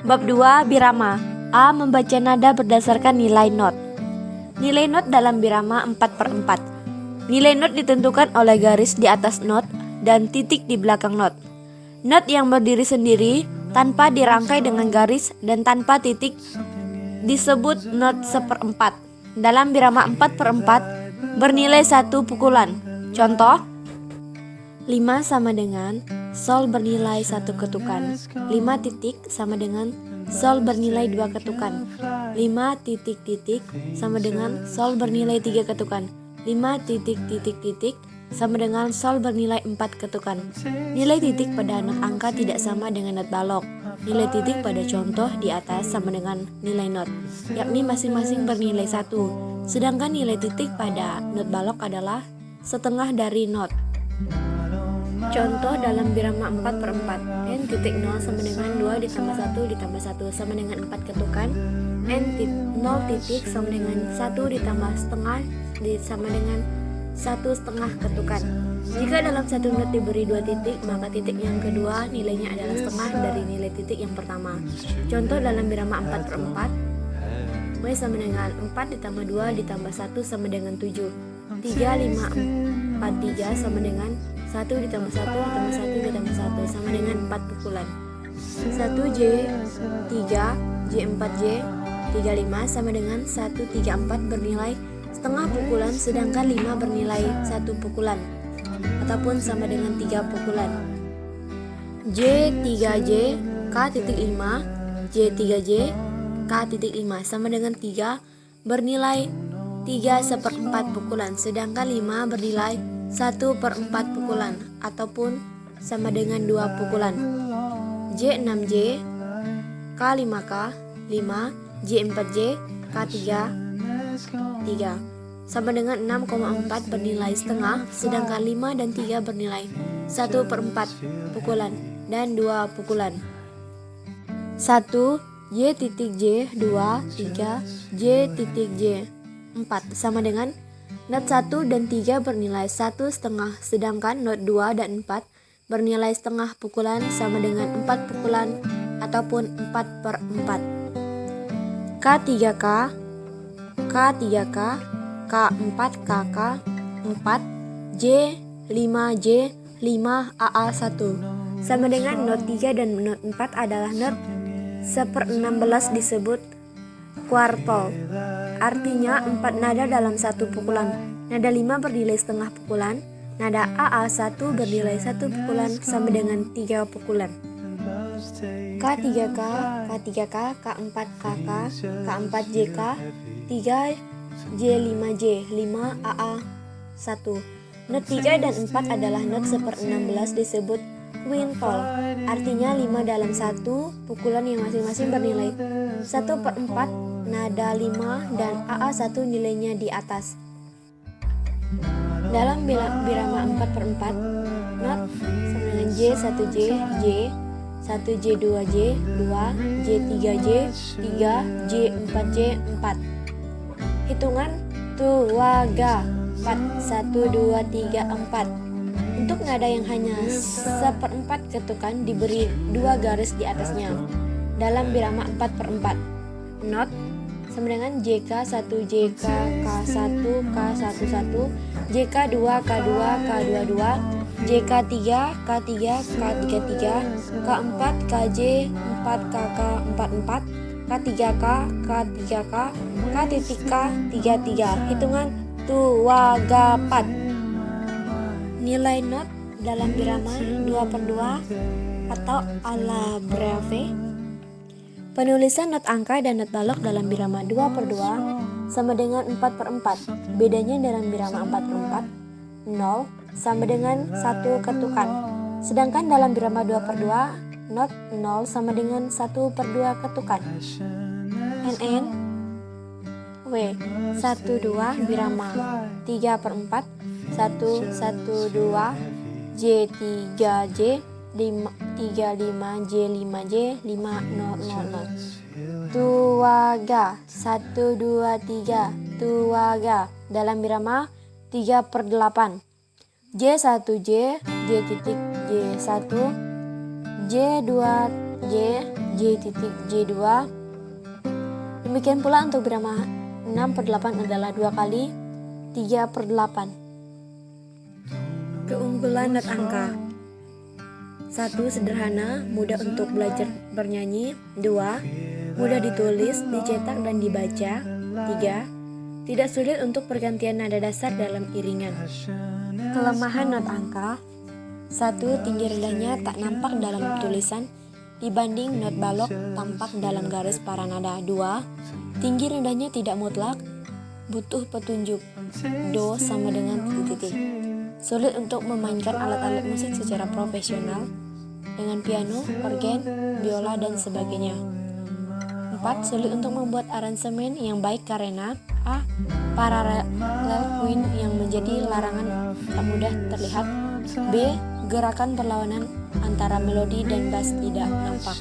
Bab 2 Birama. A. Membaca nada berdasarkan nilai not. Nilai not dalam birama 4/4. Nilai not ditentukan oleh garis di atas not dan titik di belakang not. Not yang berdiri sendiri tanpa dirangkai dengan garis dan tanpa titik disebut not 1/4. Dalam birama 4/4 bernilai 1 pukulan. Contoh, 5 sama dengan sol bernilai 1 ketukan. 5 titik sama dengan sol bernilai 2 ketukan. 5 titik-titik sama dengan sol bernilai 3 ketukan. 5 titik-titik-titik sama dengan sol bernilai 4 ketukan. Nilai titik pada not angka tidak sama dengan not balok. Nilai titik pada contoh di atas sama dengan nilai not, yakni masing-masing bernilai 1. Sedangkan nilai titik pada not balok adalah setengah dari not. Contoh dalam birama 4/4, n titik 0 sama dengan 2 ditambah 1 ditambah 1 sama dengan 4 ketukan. N 0 titik sama dengan 1 ditambah setengah sama dengan 1/2 ketukan. Jika dalam satu not diberi 2 titik, maka titik yang kedua nilainya adalah setengah dari nilai titik yang pertama. Contoh dalam birama 4/4, W sama dengan 4 ditambah 2 ditambah 1 sama dengan 7. 3, 5, 4, 3 sama dengan 1 ditambah 1 ditambah 1 ditambah 1 sama dengan 4 pukulan. 1J3, J4J, 35 sama dengan 134 bernilai setengah pukulan, sedangkan 5 bernilai 1 pukulan ataupun sama dengan 3 pukulan. J3J, K.5, J3J, K.5 sama dengan 3 bernilai 3/4 pukulan, sedangkan 5 bernilai 1/4 pukulan ataupun sama dengan 2 pukulan. J6J, K5K, 5, J4J, K3, 3 sama dengan 6,4 bernilai setengah, sedangkan 5 dan 3 bernilai 1/4 pukulan dan 2 pukulan. 1 J.J 2, 3, J.J 4 sama dengan not 1 dan 3 bernilai 1/2, sedangkan not 2 dan 4 bernilai setengah pukulan sama dengan 4 pukulan ataupun 4/4. K3K, K3K, K4KK, 4, J5J, 5 AA1 sama dengan not 3 dan not 4 adalah not 1/16 disebut kuartol. Artinya 4 nada dalam 1 pukulan. Nada 5 bernilai setengah pukulan. Nada AA1 bernilai 1 pukulan sama dengan 3 pukulan. K3K, K3K, K4KK, K4JK, 3 J5J, 5 AA1. Not 3 dan 4 adalah not 1/16 disebut quintol. Artinya 5 dalam 1 pukulan yang masing-masing bernilai 1/4. Nada 5 dan AA1 nilainya di atas. Dalam birama 4/4, not sama dengan J1J, J, 1J2J, 2, J3J, 3, J4J, 4. Hitungan tuwaga 4, 1, 2, 3, 4. Untuk nada yang hanya 1/4 ketukan diberi 2 garis di atasnya. Dalam birama 4/4, not sama dengan JK1, JK, K1, K11, JK2, K2, K22, JK3, K3, K33, K4, KJ, 4KK, 44, K3K, K3K, K.K, 33. Hitungan tuwaga 4. Nilai not dalam birama 2/2 atau ala breve. Penulisan not angka dan not balok dalam birama 2/2 sama dengan 4/4. Bedanya dalam birama 4/4, 0 sama dengan 1 ketukan. Sedangkan dalam birama 2/2, not 0 sama dengan 1/2 ketukan. NN W 1-2 birama 3/4, 1-1-2 J3J, 35 J5J, 500. Tuwaga 1, 2, 3. Tuwaga dalam birama 3/8. J1J, J1, J2J, J.J2. Demikian pula untuk birama 6/8 adalah 2 kali 3/8. Keunggulan not angka: 1. Sederhana, mudah untuk belajar bernyanyi. 2. Mudah ditulis, dicetak, dan dibaca. 3. Tidak sulit untuk pergantian nada dasar dalam iringan. Kelemahan not angka: 1. Tinggi rendahnya tak nampak dalam tulisan dibanding not balok tampak dalam garis para nada. 2. Tinggi rendahnya tidak mutlak, butuh petunjuk. Do sama dengan titik-titik. Sulit untuk memainkan alat-alat musik secara profesional dengan piano, organ, biola, dan sebagainya. 4. Sulit untuk membuat aransemen yang baik karena A. Paralel queen yang menjadi larangan tak mudah terlihat. B. Gerakan perlawanan antara melodi dan bass tidak nampak.